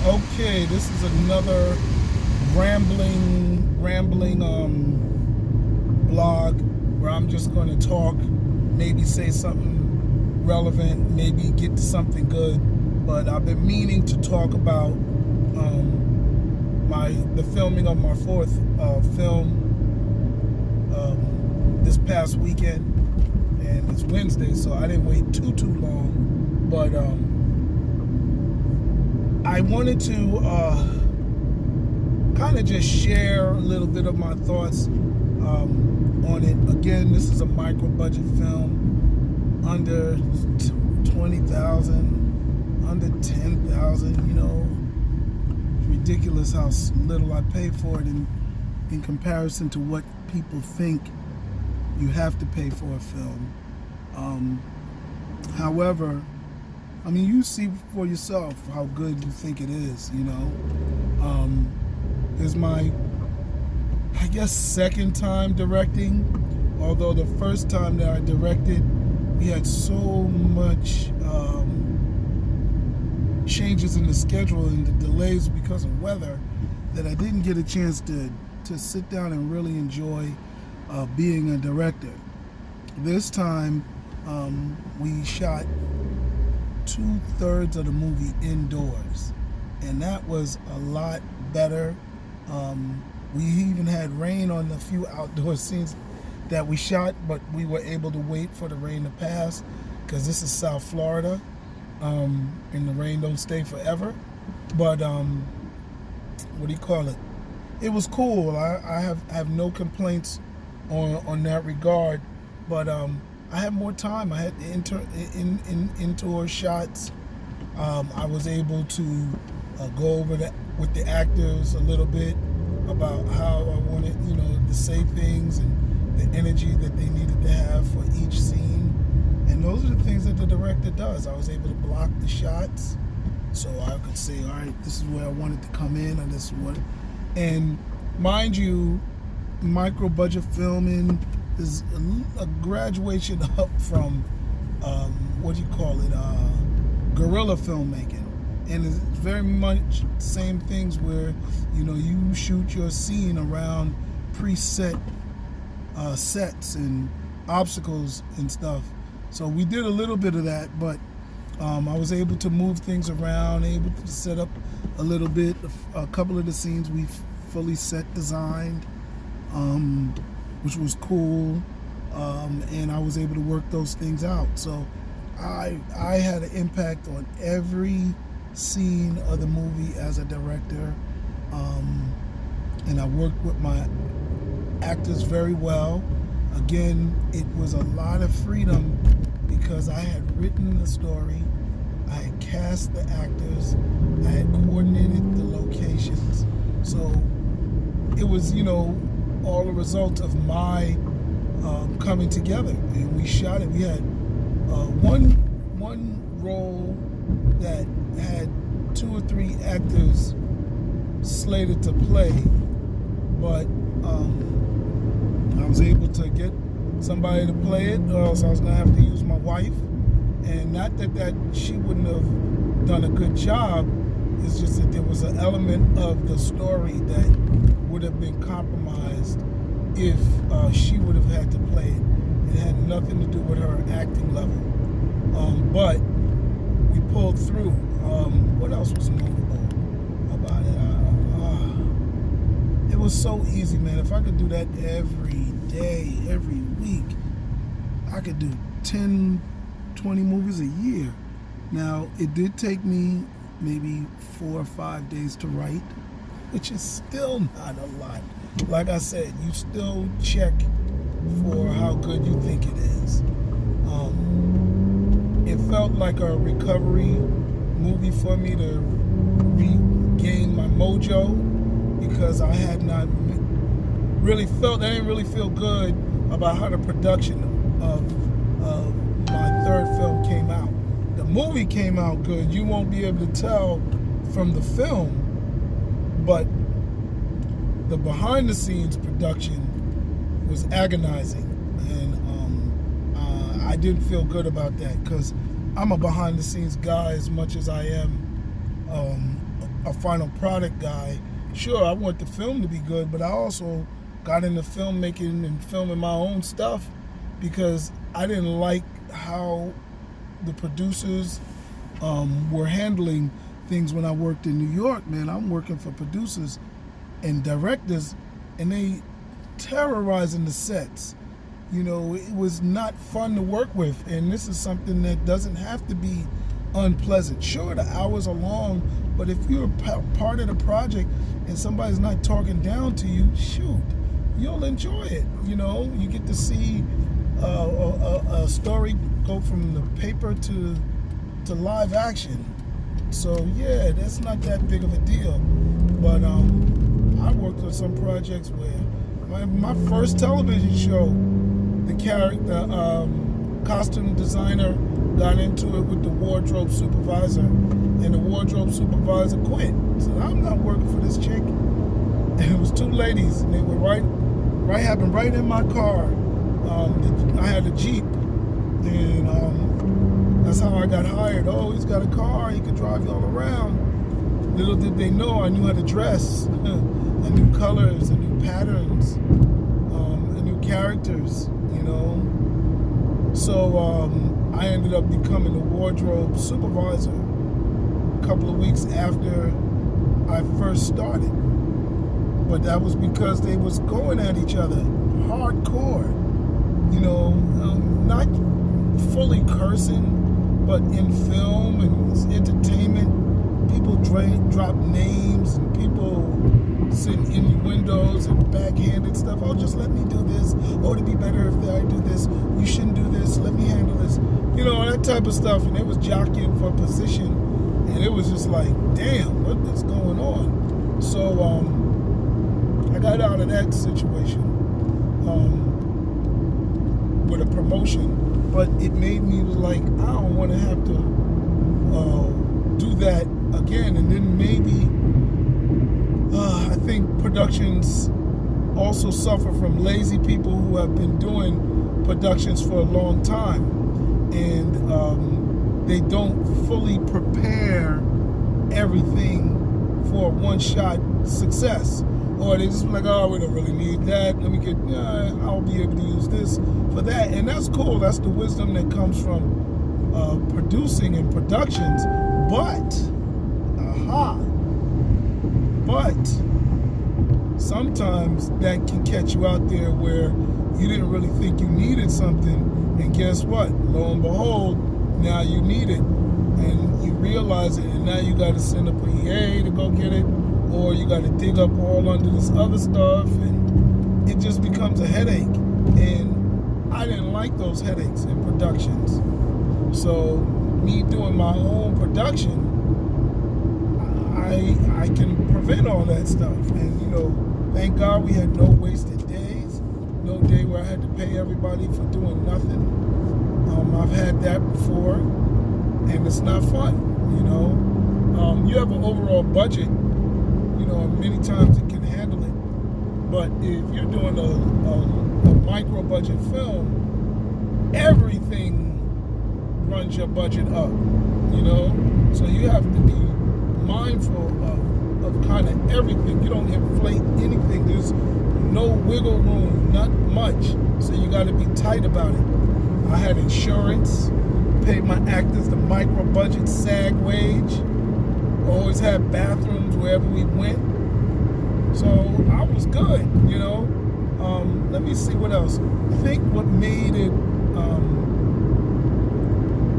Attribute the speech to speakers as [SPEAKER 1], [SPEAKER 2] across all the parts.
[SPEAKER 1] Okay, this is another rambling blog where I'm just going to talk, maybe say something relevant, maybe get to something good. But I've been meaning to talk about my the filming of my fourth film this past weekend, and it's Wednesday, so I didn't wait too long. But I wanted to kind of just share a little bit of my thoughts on it. Again, this is a micro budget film, under 20,000, under 10,000. It's ridiculous how little I paid for it in comparison to what people think you have to pay for a film. However, I mean, you see for yourself how good you think it is. It's my, I guess, second time directing. Although the first time that I directed, we had so much changes in the schedule and the delays because of weather that I didn't get a chance to sit down and really enjoy being a director. This time, we shot 2/3 of the movie indoors, and that was a lot better. We even had rain on the few outdoor scenes that we shot, but we were able to wait for the rain to pass because this is South Florida, and the rain don't stay forever. But what do you call it? It was cool. I have no complaints on that regard, but I had more time. I had indoor shots. I was able to go over that with the actors a little bit about how I wanted, to say things and the energy that they needed to have for each scene. And those are the things that the director does. I was able to block the shots so I could say, all right, this is where I wanted to come in, or this is what. And mind you, micro budget filming is a graduation up from guerrilla filmmaking, and it's very much same things where you shoot your scene around preset sets and obstacles and stuff. So we did a little bit of that, but I was able to move things around, able to set up a little bit. A couple of the scenes we fully set designed, which was cool, and I was able to work those things out. So I had an impact on every scene of the movie as a director, and I worked with my actors very well. Again, it was a lot of freedom because I had written the story, I had cast the actors, I had coordinated the locations. So it was, all a result of my coming together, and we shot it. We had one role that had 2 or 3 actors slated to play, but I was able to get somebody to play it, or else I was gonna have to use my wife. And not that she wouldn't have done a good job, it's just that there was an element of the story that would have been compromised if she would have had to play it. It had nothing to do with her acting level. But we pulled through. What else was notable about it? It was so easy, man. If I could do that every day, every week, I could do 10, 20 movies a year. Now, it did take me maybe 4 or 5 days to write, which is still not a lot. Like I said, you still check for how good you think it is. It felt like a recovery movie for me to regain my mojo, because I had not really felt, I didn't really feel good about how the production of my third film came out. The movie came out good. You won't be able to tell from the film, but the behind the scenes production was agonizing, and I didn't feel good about that, because I'm a behind the scenes guy as much as I am a final product guy. Sure, I want the film to be good, but I also got into filmmaking and filming my own stuff because I didn't like how the producers were handling things when I worked in New York. Man, I'm working for producers and directors, and they terrorizing the sets. You know, it was not fun to work with, and this is something that doesn't have to be unpleasant. Sure, the hours are long, but if you're part of the project and somebody's not talking down to you, shoot, you'll enjoy it. You know, you get to see a story go from the paper to live action. So yeah, that's not that big of a deal. But I worked on some projects where my first television show, the costume designer got into it with the wardrobe supervisor, and the wardrobe supervisor quit. Said, I'm not working for this chick. And it was two ladies, and they were happened right in my car. I had a Jeep, and that's how I got hired. Oh, he's got a car, he can drive you all around. Little did they know I knew how to dress. I knew colors, I knew patterns, I knew characters, you know. So I ended up becoming the wardrobe supervisor a couple of weeks after I first started. But that was because they was going at each other hardcore, you know, not fully cursing, but in film and entertainment, people drop names and people send innuendos and backhanded stuff. Oh, just let me do this. Oh, it'd be better if I do this. You shouldn't do this. Let me handle this. You know, that type of stuff. And it was jockeying for position. And it was just like, damn, what is going on? So I got out of that situation with a promotion. But it made me like, I don't want to have to do that again. And then maybe I think productions also suffer from lazy people who have been doing productions for a long time, and they don't fully prepare everything for one-shot success. Or they just like, oh, we don't really need that. Let me get, I'll be able to use this for that. And that's cool. That's the wisdom that comes from producing and productions. But sometimes that can catch you out there where you didn't really think you needed something, and guess what? Lo and behold, now you need it, and you realize it, and now you got to send up a EA to go get it, or you got to dig up all under this other stuff, and it just becomes a headache. And I didn't like those headaches in productions. So me doing my own production, I can prevent all that stuff. And, you know, thank God we had no wasted days, no day where I had to pay everybody for doing nothing. I've had that before, and it's not fun, you know. You have an overall budget, you know, and many times it can handle it. But if you're doing a micro budget film, everything runs your budget up, you know. So you have to be mindful of kind of everything. You don't inflate anything. There's no wiggle room, not much. So you got to be tight about it. I had insurance, paid my actors the micro budget SAG wage, always had bathrooms wherever we went. So I was good, you know. Let me see what else. I think what made it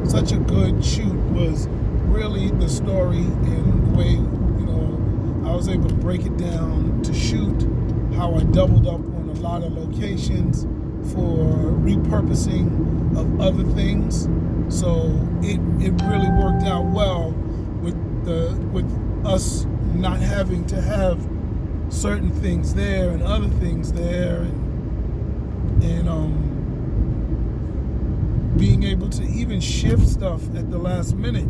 [SPEAKER 1] such a good shoot was really the story and the way, you know, I was able to break it down to shoot, how I doubled up on a lot of locations for repurposing of other things. So it really worked out well with us not having to have certain things there and other things there, and being able to even shift stuff at the last minute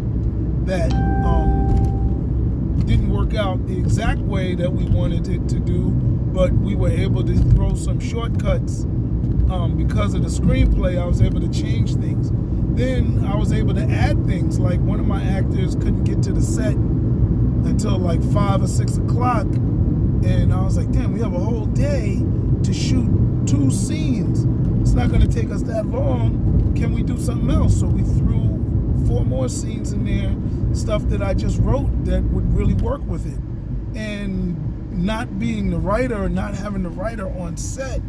[SPEAKER 1] that didn't work out the exact way that we wanted it to do, but we were able to throw some shortcuts because of the screenplay. I was able to change things. Then I was able to add things, like one of my actors couldn't get to the set until like 5 or 6 o'clock, and I was like, damn, we have a whole day to shoot 2 scenes. It's not going to take us that long. Can we do something else? So we threw 4 more scenes in there, stuff that I just wrote that would really work with it. And not being the writer, not having the writer on set,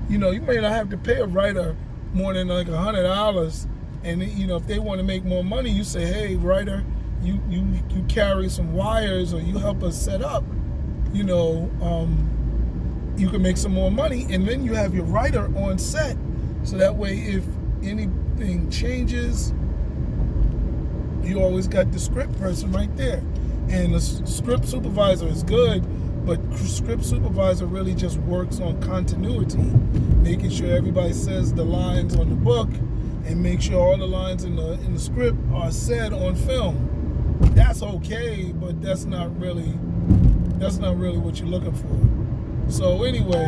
[SPEAKER 1] you know, you may not have to pay a writer more than like $100, and you know, if they want to make more money, you say, hey writer, you carry some wires, or you help us set up, you know, you can make some more money, and then you have your writer on set, so that way if anything changes, you always got the script person right there. And the script supervisor is good, but script supervisor really just works on continuity, making sure everybody says the lines on the book, and make sure all the lines in the script are said on film. That's okay, but that's not really what you're looking for. So anyway,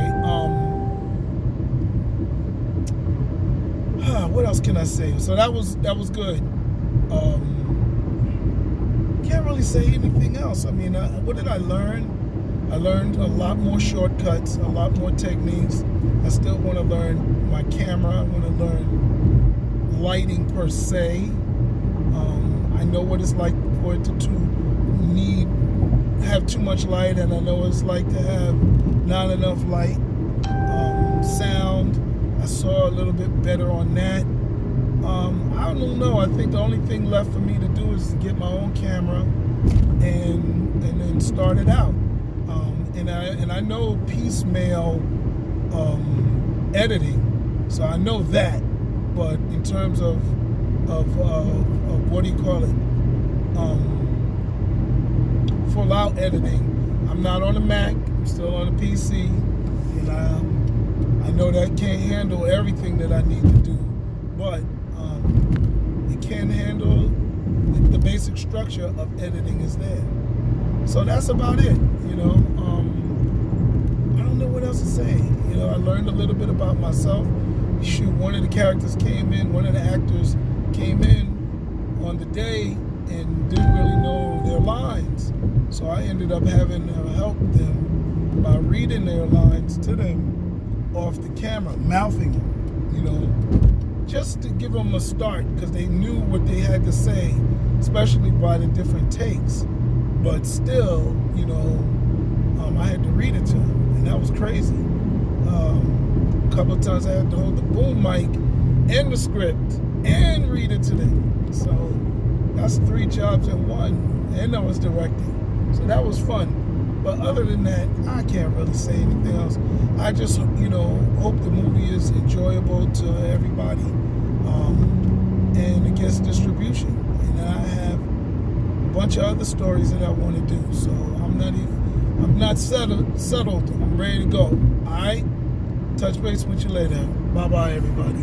[SPEAKER 1] what else can I say? So that was good. Can't really say anything else. I mean, what did I learn? I learned a lot more shortcuts, a lot more techniques. I still want to learn my camera. I want to learn lighting per se. I know what it's like for it to have too much light, and I know what it's like to have not enough light. Sound, I saw a little bit better on that. I don't know. I think the only thing left for me to do is to get my own camera and then start it out. And I know piecemeal editing, so I know that. But in terms of what do you call it? Full out editing, I'm not on a Mac. I'm still on a PC, and I know that can't handle everything that I need to do, but it can handle the basic structure of editing is there. So that's about it, you know. I don't know what else to say. You know, I learned a little bit about myself. Shoot, one of the characters came in, one of the actors came in on the day and didn't really know their lines. So I ended up having to help them by reading their lines to them off the camera, mouthing them, you know, just to give them a start, because they knew what they had to say, especially by the different takes. But still, you know, I had to read it to them, and that was crazy. A couple of times I had to hold the boom mic and the script and read it to them. So that's 3 jobs in one, and I was directing. So that was fun. But other than that, I can't really say anything else. I just, you know, hope the movie is enjoyable to everybody, and it gets distribution. And I have a bunch of other stories that I want to do. So I'm not settled. I'm ready to go. All right? Touch base with you later. Bye-bye, everybody.